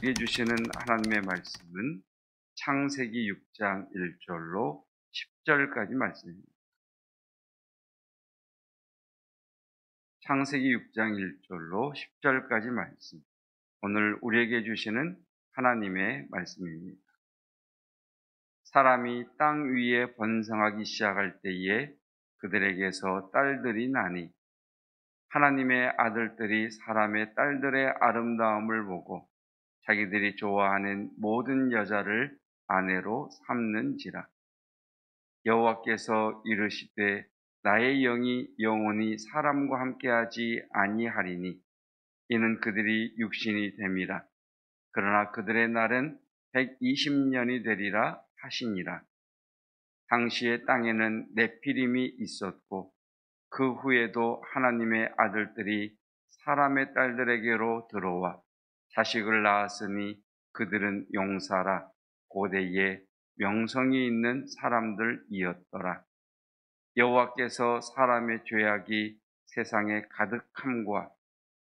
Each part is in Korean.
우리에게 주시는 하나님의 말씀은 창세기 6장 1절로 10절까지 말씀입니다. 창세기 6장 1절로 10절까지 말씀. 오늘 우리에게 주시는 하나님의 말씀입니다. 사람이 땅 위에 번성하기 시작할 때에 그들에게서 딸들이 나니 하나님의 아들들이 사람의 딸들의 아름다움을 보고 자기들이 좋아하는 모든 여자를 아내로 삼는지라. 여호와께서 이르시되 나의 영이 영원히 사람과 함께하지 아니하리니 이는 그들이 육신이 됨이라. 그러나 그들의 날은 120년이 되리라 하시니라. 당시에 땅에는 네피림이 있었고 그 후에도 하나님의 아들들이 사람의 딸들에게로 들어와 자식을 낳았으니 그들은 용사라 고대에 명성이 있는 사람들이었더라. 여호와께서 사람의 죄악이 세상에 가득함과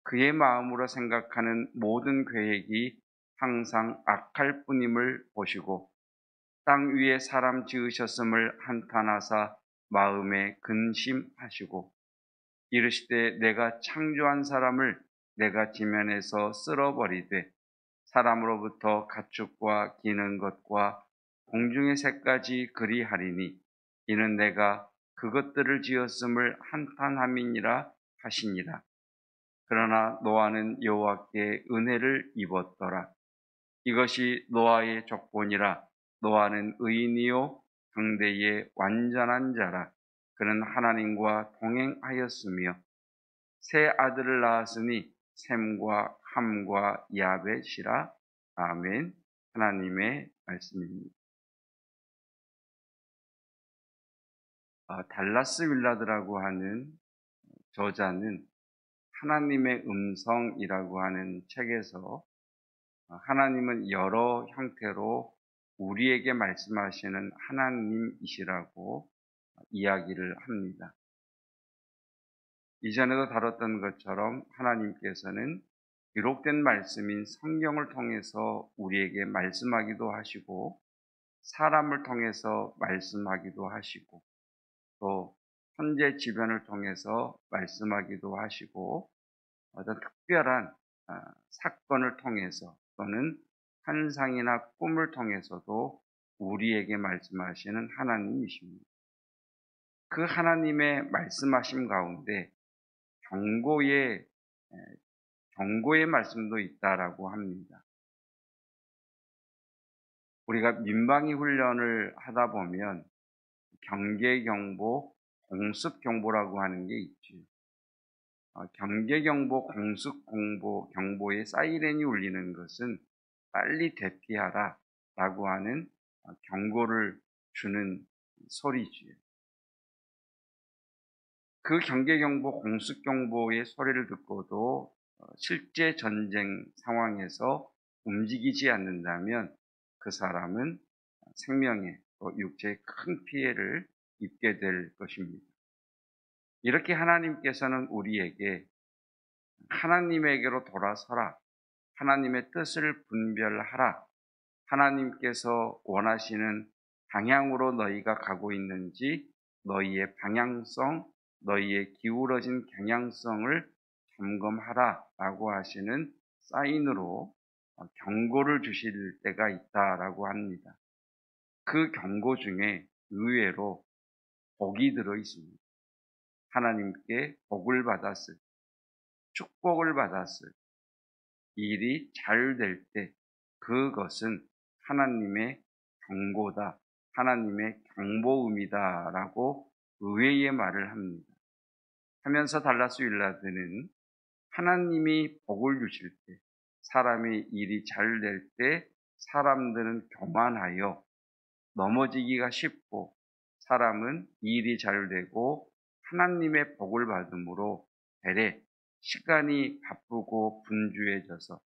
그의 마음으로 생각하는 모든 계획이 항상 악할 뿐임을 보시고 땅 위에 사람 지으셨음을 한탄하사 마음에 근심하시고 이르시되 내가 창조한 사람을 내가 지면에서 쓸어버리되 사람으로부터 가축과 기는 것과 공중의 새까지 그리하리니 이는 내가 그것들을 지었음을 한탄함이니라 하시니라. 그러나 노아는 여호와께 은혜를 입었더라. 이것이 노아의 족본이라. 노아는 의인이요 당대의 완전한 자라. 그는 하나님과 동행하였으며 세 아들을 낳았으니 셈과 함과 야벳이라. 아멘. 하나님의 말씀입니다. 달라스 윌라드라고 하는 저자는 하나님의 음성이라고 하는 책에서 하나님은 여러 형태로 우리에게 말씀하시는 하나님이시라고 이야기를 합니다. 이전에도 다뤘던 것처럼 하나님께서는 기록된 말씀인 성경을 통해서 우리에게 말씀하기도 하시고 사람을 통해서 말씀하기도 하시고 또 현재 지변을 통해서 말씀하기도 하시고 어떤 특별한 사건을 통해서 또는 환상이나 꿈을 통해서도 우리에게 말씀하시는 하나님이십니다. 그 하나님의 말씀하심 가운데 경고의 말씀도 있다라고 합니다. 우리가 민방위 훈련을 하다 보면 경계경보, 공습경보라고 하는 게 있죠. 경계경보, 공습경보의 사이렌이 울리는 것은 빨리 대피하라 라고 하는 경고를 주는 소리지요. 그 경계경보, 공습경보의 소리를 듣고도 실제 전쟁 상황에서 움직이지 않는다면 그 사람은 생명에 또 육체에 큰 피해를 입게 될 것입니다. 이렇게 하나님께서는 우리에게 하나님에게로 돌아서라, 하나님의 뜻을 분별하라, 하나님께서 원하시는 방향으로 너희가 가고 있는지 너희의 방향성, 너희의 기울어진 경향성을 점검하라 라고 하시는 사인으로 경고를 주실 때가 있다라고 합니다. 그 경고 중에 의외로 복이 들어 있습니다. 하나님께 복을 받았을, 축복을 받았을, 일이 잘 될 때 그것은 하나님의 경고다, 하나님의 경보음이다 라고 의외의 말을 합니다. 하면서 달라스 윌라드는 하나님이 복을 주실 때, 사람의 일이 잘 될 때 사람들은 교만하여 넘어지기가 쉽고 사람은 일이 잘 되고 하나님의 복을 받음으로 되레 시간이 바쁘고 분주해져서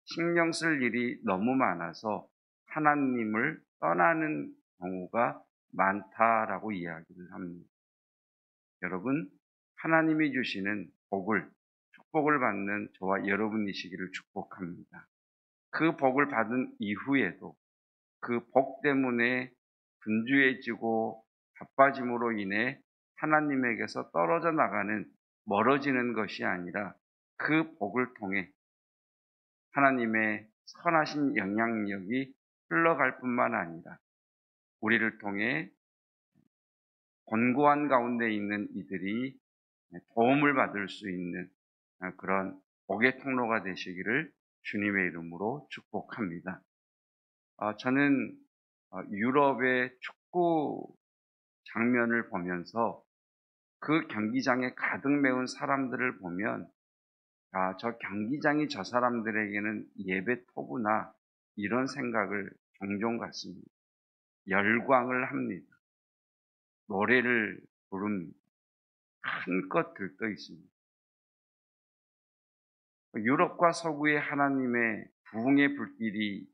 신경 쓸 일이 너무 많아서 하나님을 떠나는 경우가 많다라고 이야기를 합니다. 여러분, 하나님이 주시는 복을, 축복을 받는 저와 여러분이시기를 축복합니다. 그 복을 받은 이후에도 그 복 때문에 분주해지고 바빠짐으로 인해 하나님에게서 떨어져 나가는, 멀어지는 것이 아니라 그 복을 통해 하나님의 선하신 영향력이 흘러갈 뿐만 아니라 우리를 통해 곤고한 가운데 있는 이들이 도움을 받을 수 있는 그런 복의 통로가 되시기를 주님의 이름으로 축복합니다. 저는 유럽의 축구 장면을 보면서 그 경기장에 가득 메운 사람들을 보면 저 경기장이 저 사람들에게는 예배터구나, 이런 생각을 종종 갖습니다. 열광을 합니다. 노래를 부릅니다. 한껏 들떠 있습니다. 유럽과 서구의 하나님의 부흥의 불길이라는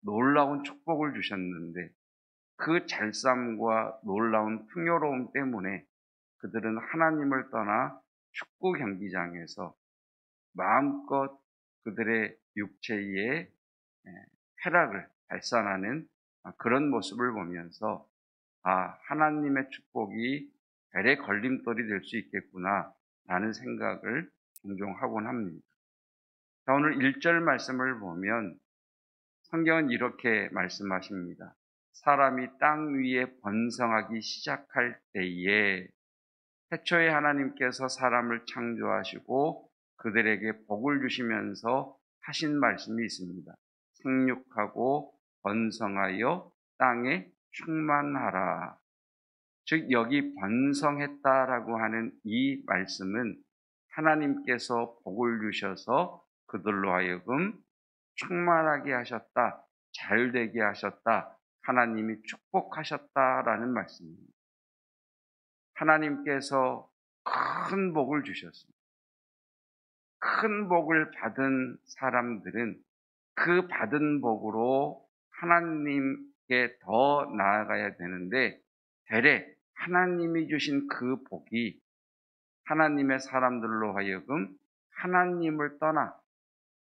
놀라운 축복을 주셨는데 그 잘쌈과 놀라운 풍요로움 때문에 그들은 하나님을 떠나 축구 경기장에서 마음껏 그들의 육체의 쾌락을 발산하는 그런 모습을 보면서 하나님의 축복이 별의 걸림돌이 될 수 있겠구나 라는 생각을 종종 하곤 합니다. 오늘 1절 말씀을 보면 성경은 이렇게 말씀하십니다. 사람이 땅 위에 번성하기 시작할 때에 태초에 하나님께서 사람을 창조하시고 그들에게 복을 주시면서 하신 말씀이 있습니다. 생육하고 번성하여 땅에 충만하라. 즉 여기 번성했다라고 하는 이 말씀은 하나님께서 복을 주셔서 그들로 하여금 충만하게 하셨다, 잘되게 하셨다, 하나님이 축복하셨다라는 말씀입니다. 하나님께서 큰 복을 주셨습니다. 큰 복을 받은 사람들은 그 받은 복으로 하나님께 더 나아가야 되는데 되레 하나님이 주신 그 복이 하나님의 사람들로 하여금 하나님을 떠나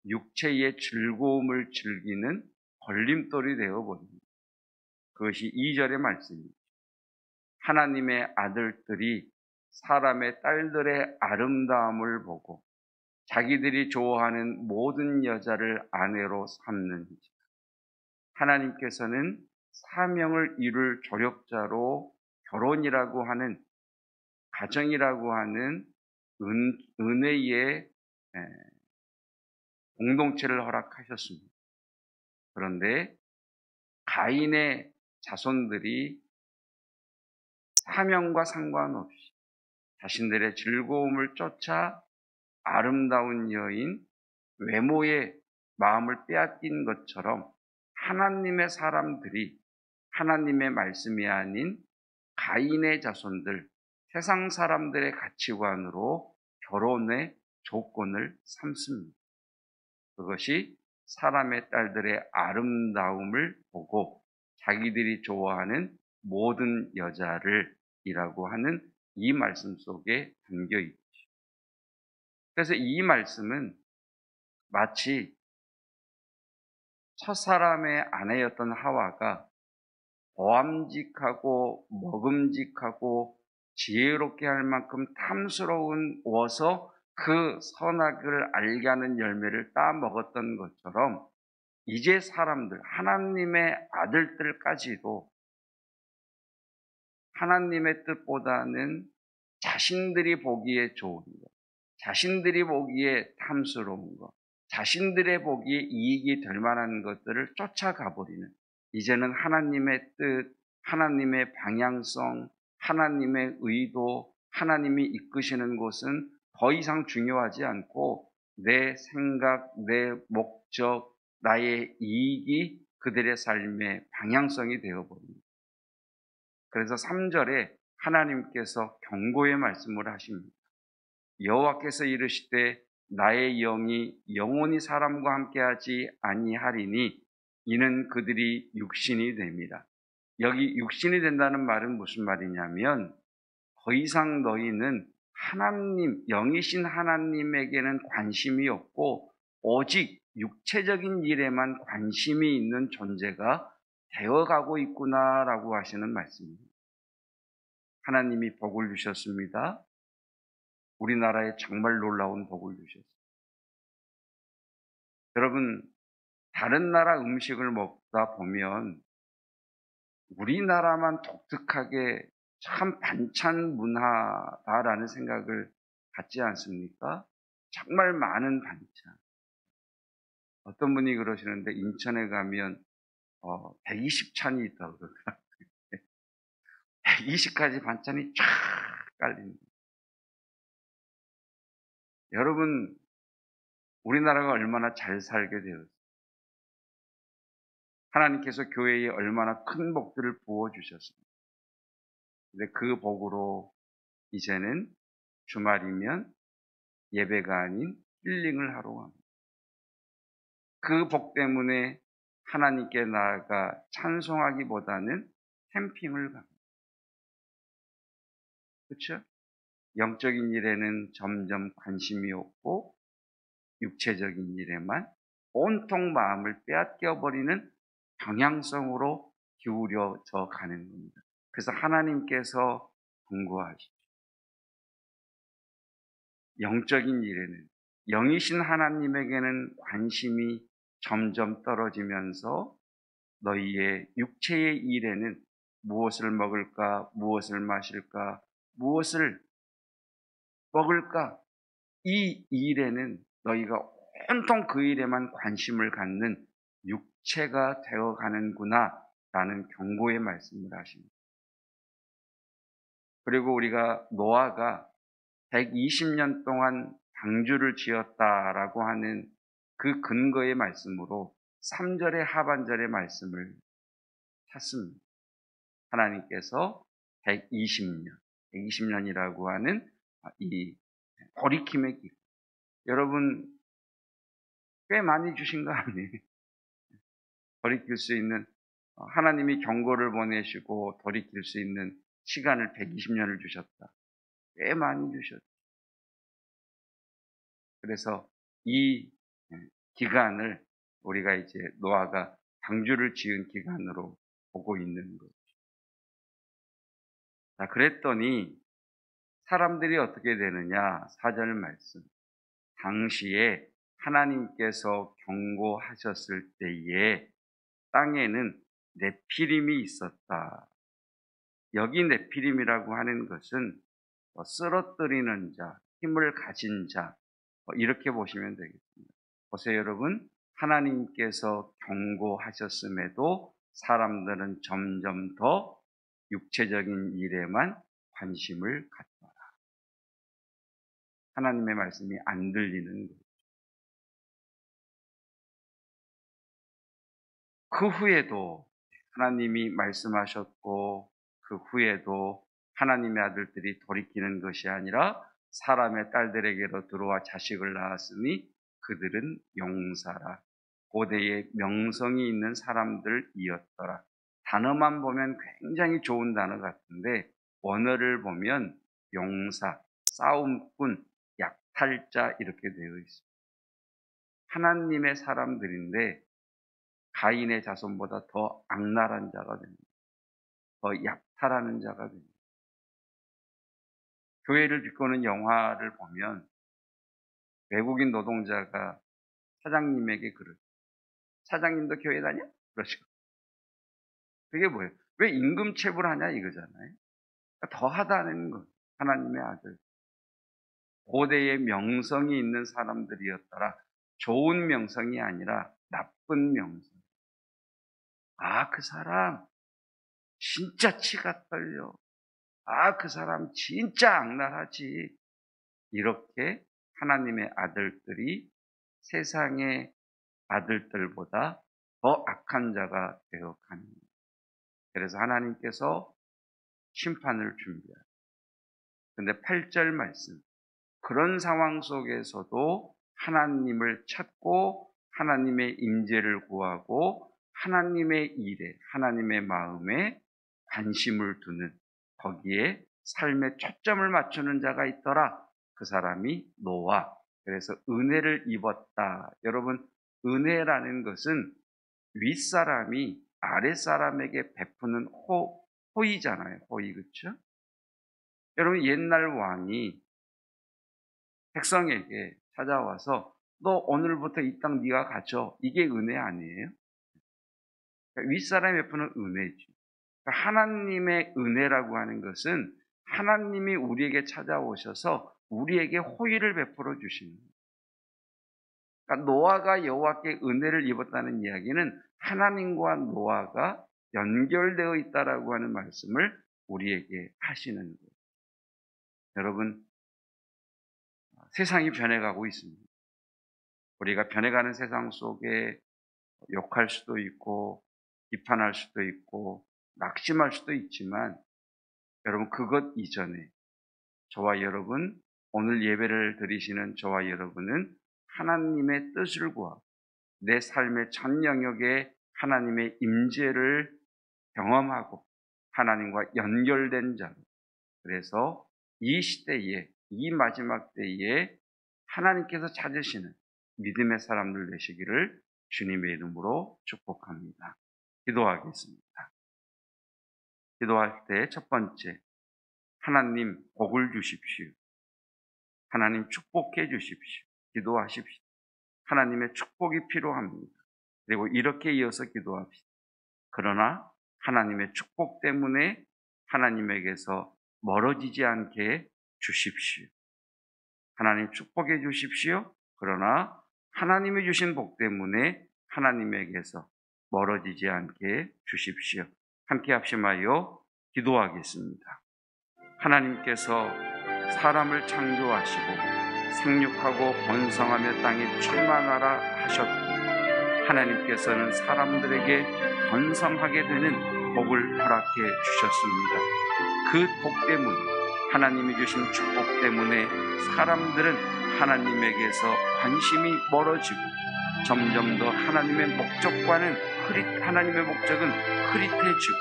육체의 즐거움을 즐기는 걸림돌이 되어버립니다. 그것이 2절의 말씀입니다. 하나님의 아들들이 사람의 딸들의 아름다움을 보고 자기들이 좋아하는 모든 여자를 아내로 삼는지. 하나님께서는 사명을 이룰 조력자로 결혼이라고 하는, 가정이라고 하는 은혜의 공동체를 허락하셨습니다. 그런데 가인의 자손들이 사명과 상관없이 자신들의 즐거움을 쫓아 아름다운 여인, 외모의 마음을 빼앗긴 것처럼 하나님의 사람들이 하나님의 말씀이 아닌 가인의 자손들, 세상 사람들의 가치관으로 결혼의 조건을 삼습니다. 그것이 사람의 딸들의 아름다움을 보고 자기들이 좋아하는 모든 여자를 이라고 하는 이 말씀 속에 담겨 있죠. 그래서 이 말씀은 마치 첫사람의 아내였던 하와가 보암직하고 먹음직하고 지혜롭게 할 만큼 탐스러워서 그 선악을 알게 하는 열매를 따먹었던 것처럼 이제 사람들, 하나님의 아들들까지도 하나님의 뜻보다는 자신들이 보기에 좋은 것, 자신들이 보기에 탐스러운 것, 자신들의 보기에 이익이 될 만한 것들을 쫓아가 버리는, 이제는 하나님의 뜻, 하나님의 방향성, 하나님의 의도, 하나님이 이끄시는 곳은 더 이상 중요하지 않고 내 생각, 내 목적, 나의 이익이 그들의 삶의 방향성이 되어버립니다. 그래서 3절에 하나님께서 경고의 말씀을 하십니다. 여호와께서 이르시되 나의 영이 영원히 사람과 함께하지 아니하리니 이는 그들이 육신이 됩니다. 여기 육신이 된다는 말은 무슨 말이냐면 더 이상 너희는 하나님, 영이신 하나님에게는 관심이 없고 오직 육체적인 일에만 관심이 있는 존재가 되어가고 있구나라고 하시는 말씀입니다. 하나님이 복을 주셨습니다. 우리나라에 정말 놀라운 복을 주셨습니다. 여러분, 다른 나라 음식을 먹다 보면 우리나라만 독특하게 참 반찬 문화다라는 생각을 갖지 않습니까? 정말 많은 반찬. 어떤 분이 그러시는데 인천에 가면 120찬이 있다고 그러더라고요. 120가지 반찬이 쫙 깔립니다. 여러분, 우리나라가 얼마나 잘 살게 되었어요. 하나님께서 교회에 얼마나 큰 복들을 부어주셨습니다. 근데 그 복으로 이제는 주말이면 예배가 아닌 힐링을 하러 갑니다. 그 복 때문에 하나님께 나아가 찬송하기보다는 캠핑을 갑니다. 그렇죠? 영적인 일에는 점점 관심이 없고 육체적인 일에만 온통 마음을 빼앗겨버리는 경향성으로 기울여져 가는 겁니다. 그래서 하나님께서 권고하시죠. 영적인 일에는, 영이신 하나님에게는 관심이 점점 떨어지면서 너희의 육체의 일에는 무엇을 먹을까, 무엇을 마실까, 무엇을 먹을까, 이 일에는 너희가 온통 그 일에만 관심을 갖는 육체가 되어가는구나 라는 경고의 말씀을 하십니다. 그리고 우리가 노아가 120년 동안 방주를 지었다라고 하는 그 근거의 말씀으로 3절의 하반절의 말씀을 찾습니다. 하나님께서 120년이라고 하는 이 돌이킴의 기간. 여러분, 꽤 많이 주신 거 아니에요? 돌이킬 수 있는, 하나님이 경고를 보내시고 돌이킬 수 있는 시간을 120년을 주셨다. 꽤 많이 주셨다. 그래서 이 기간을 우리가 이제 노아가 방주를 지은 기간으로 보고 있는 거죠. 자, 그랬더니 사람들이 어떻게 되느냐? 4절 말씀. 당시에 하나님께서 경고하셨을 때에 땅에는 네피림이 있었다. 여기 네피림이라고 하는 것은 쓰러뜨리는 자, 힘을 가진 자, 이렇게 보시면 되겠습니다. 보세요, 여러분. 하나님께서 경고하셨음에도 사람들은 점점 더 육체적인 일에만 관심을 갖더라. 하나님의 말씀이 안 들리는 거예요. 그 후에도 하나님이 말씀하셨고 그 후에도 하나님의 아들들이 돌이키는 것이 아니라 사람의 딸들에게로 들어와 자식을 낳았으니 그들은 용사라. 고대에 명성이 있는 사람들이었더라. 단어만 보면 굉장히 좋은 단어 같은데 원어를 보면 용사, 싸움꾼, 약탈자 이렇게 되어 있습니다. 하나님의 사람들인데 가인의 자손보다 더 악랄한 자가 됩니다. 더 약탈하는 자가 됩니다. 교회를 비꼬는 영화를 보면 외국인 노동자가 사장님에게 그러죠. 사장님도 교회 다녀? 그러죠. 그게 뭐예요? 왜 임금 체불하냐 이거잖아요. 더 하다는 거. 하나님의 아들. 고대에 명성이 있는 사람들이었더라. 좋은 명성이 아니라 나쁜 명성. 아, 그 사람 진짜 치가 떨려. 아, 그 사람 진짜 악랄하지. 이렇게 하나님의 아들들이 세상의 아들들보다 더 악한 자가 되어 가는 거예요. 그래서 하나님께서 심판을 준비하죠. 근데 8절 말씀. 그런 상황 속에서도 하나님을 찾고 하나님의 임재를 구하고 하나님의 일에, 하나님의 마음에 관심을 두는 거기에 삶의 초점을 맞추는 자가 있더라. 그 사람이 노아. 그래서 은혜를 입었다. 여러분, 은혜라는 것은 윗사람이 아랫사람에게 베푸는 호의잖아요. 호의, 그렇죠? 여러분, 옛날 왕이 백성에게 찾아와서 너 오늘부터 이 땅 네가 가져. 이게 은혜 아니에요? 그러니까 윗사람이 베푸는 은혜죠. 그러니까 하나님의 은혜라고 하는 것은 하나님이 우리에게 찾아오셔서 우리에게 호의를 베풀어 주시는 거예요. 그러니까 노아가 여호와께 은혜를 입었다는 이야기는 하나님과 노아가 연결되어 있다라고 하는 말씀을 우리에게 하시는 거예요. 여러분, 세상이 변해가고 있습니다. 우리가 변해가는 세상 속에 욕할 수도 있고 비판할 수도 있고 낙심할 수도 있지만 여러분, 그것 이전에 저와 여러분, 오늘 예배를 드리시는 저와 여러분은 하나님의 뜻을 구하고 내 삶의 전 영역에 하나님의 임재를 경험하고 하나님과 연결된 자로, 그래서 이 시대에, 이 마지막 때에 하나님께서 찾으시는 믿음의 사람들 되시기를 주님의 이름으로 축복합니다. 기도하겠습니다. 기도할 때 첫 번째, 하나님 복을 주십시오. 하나님 축복해 주십시오. 기도하십시오. 하나님의 축복이 필요합니다. 그리고 이렇게 이어서 기도합시다. 그러나 하나님의 축복 때문에 하나님에게서 멀어지지 않게 주십시오. 하나님 축복해 주십시오. 그러나 하나님이 주신 복 때문에 하나님에게서 멀어지지 않게 주십시오. 함께 합심하여 기도하겠습니다. 하나님께서 사람을 창조하시고 생육하고 번성하며 땅에 충만하라 하셨고, 하나님께서는 사람들에게 번성하게 되는 복을 허락해 주셨습니다. 그 복 때문에, 하나님이 주신 축복 때문에 사람들은 하나님에게서 관심이 멀어지고 점점 더 하나님의 목적은 흐릿해지고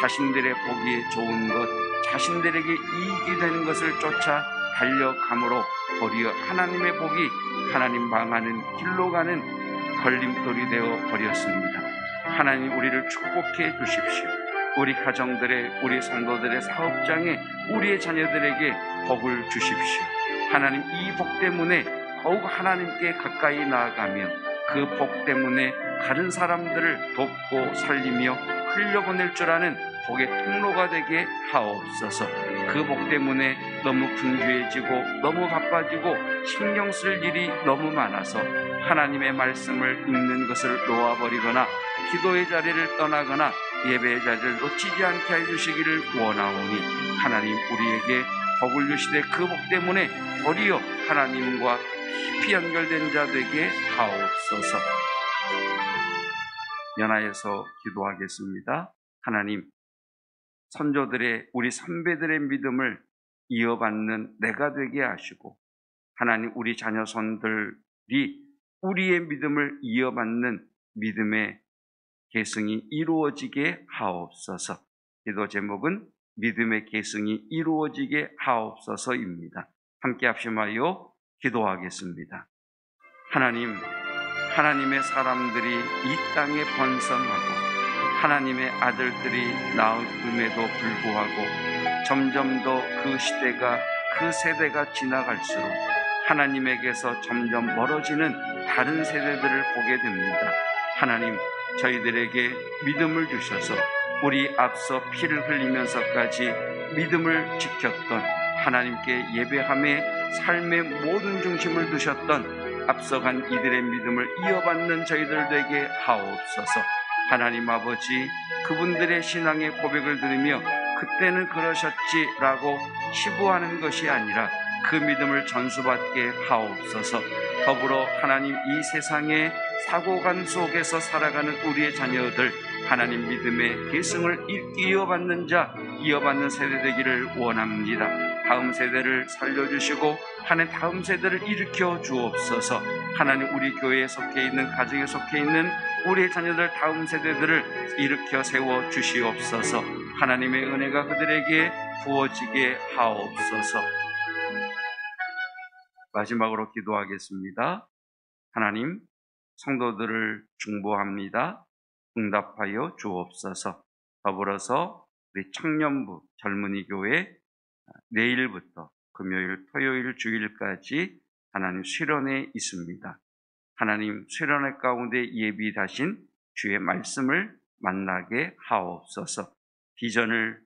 자신들의 보기에 좋은 것, 자신들에게 이익이 되는 것을 쫓아 달려감으로 도리어 하나님의 복이 하나님 망하는 길로 가는 걸림돌이 되어 버렸습니다. 하나님, 우리를 축복해 주십시오. 우리 가정들의, 우리 성도들의 사업장에, 우리의 자녀들에게 복을 주십시오. 하나님, 이 복 때문에 더욱 하나님께 가까이 나아가며 그 복 때문에 다른 사람들을 돕고 살리며 흘려보낼 줄 아는 복의 통로가 되게 하옵소서. 그 복 때문에 너무 분주해지고 너무 바빠지고 신경 쓸 일이 너무 많아서 하나님의 말씀을 읽는 것을 놓아버리거나 기도의 자리를 떠나거나 예배의 자리를 놓치지 않게 해주시기를 원하오니, 하나님 우리에게 복을 주시되 그 복 때문에 도리어 하나님과 깊이 연결된 자 되게 하옵소서. 연하여서 기도하겠습니다. 하나님, 선조들의, 우리 선배들의 믿음을 이어받는 내가 되게 하시고, 하나님 우리 자녀손들이 우리의 믿음을 이어받는 믿음의 계승이 이루어지게 하옵소서. 기도 제목은 믿음의 계승이 이루어지게 하옵소서입니다. 함께 합심하여 기도하겠습니다. 하나님, 하나님의 사람들이 이 땅에 번성하고 하나님의 아들들이 나옴에도 불구하고 점점 더 그 시대가, 그 세대가 지나갈수록 하나님에게서 점점 멀어지는 다른 세대들을 보게 됩니다. 하나님, 저희들에게 믿음을 주셔서 우리 앞서 피를 흘리면서까지 믿음을 지켰던, 하나님께 예배함에 삶의 모든 중심을 두셨던 앞서간 이들의 믿음을 이어받는 저희들 되게 하옵소서. 하나님 아버지, 그분들의 신앙의 고백을 들으며 그때는 그러셨지라고 치부하는 것이 아니라 그 믿음을 전수받게 하옵소서. 더불어 하나님, 이 세상의 사고관 속에서 살아가는 우리의 자녀들, 하나님 믿음의 계승을 이어받는 자, 이어받는 세대 되기를 원합니다. 다음 세대를 살려주시고 하나님 다음 세대를 일으켜 주옵소서. 하나님, 우리 교회에 속해 있는, 가정에 속해 있는 우리의 자녀들 다음 세대들을 일으켜 세워 주시옵소서. 하나님의 은혜가 그들에게 부어지게 하옵소서. 마지막으로 기도하겠습니다. 하나님, 성도들을 중보합니다. 응답하여 주옵소서. 더불어서 우리 청년부 젊은이 교회 내일부터 금요일, 토요일, 주일까지 하나님 수련회 있습니다. 하나님 수련회 가운데 예비하신 주의 말씀을 만나게 하옵소서. 비전을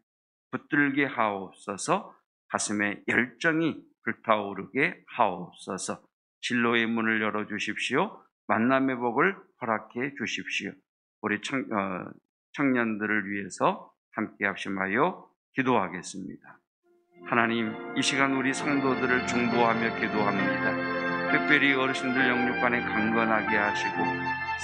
붙들게 하옵소서. 가슴에 열정이 불타오르게 하옵소서. 진로의 문을 열어주십시오. 만남의 복을 허락해 주십시오. 우리 청년들을 위해서 함께 합심하여 기도하겠습니다. 하나님, 이 시간 우리 성도들을 중보하며 기도합니다. 특별히 어르신들 영육간에 강건하게 하시고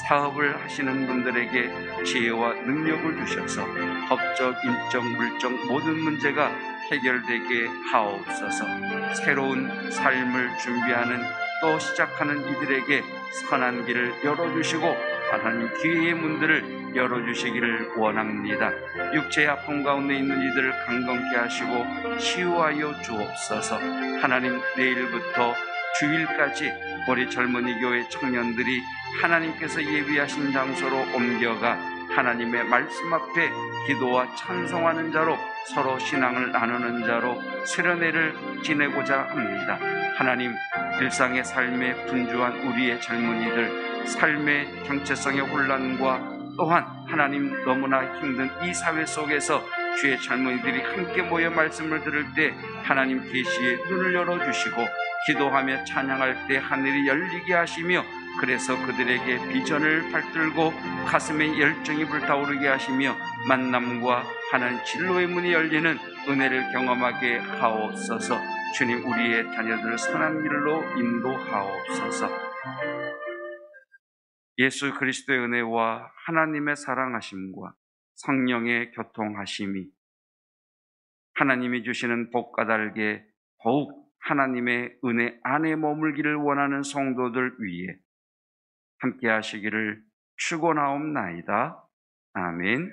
사업을 하시는 분들에게 지혜와 능력을 주셔서 법적, 인적, 물적 모든 문제가 해결되게 하옵소서. 새로운 삶을 준비하는 또 시작하는 이들에게 선한 길을 열어주시고 하나님 기회의 문들을 열어주시기를 원합니다. 육체의 아픔 가운데 있는 이들을 강건케 하시고 치유하여 주옵소서. 하나님, 내일부터 주일까지 우리 젊은이 교회 청년들이 하나님께서 예비하신 장소로 옮겨가 하나님의 말씀 앞에 기도와 찬송하는 자로 서로 신앙을 나누는 자로 수련회를 지내고자 합니다. 하나님, 일상의 삶에 분주한 우리의 젊은이들, 삶의 정체성의 혼란과 또한 하나님 너무나 힘든 이 사회 속에서 주의 젊은이들이 함께 모여 말씀을 들을 때 하나님 계시의 눈을 열어주시고 기도하며 찬양할 때 하늘이 열리게 하시며 그래서 그들에게 비전을 받들고 가슴에 열정이 불타오르게 하시며 만남과 하나님 진로의 문이 열리는 은혜를 경험하게 하옵소서. 주님, 우리의 자녀들을 선한 길로 인도하옵소서. 예수 그리스도의 은혜와 하나님의 사랑하심과 성령의 교통하심이 하나님이 주시는 복과 달게 더욱 하나님의 은혜 안에 머물기를 원하는 성도들 위에 함께 하시기를 축원하옵나이다. 아멘.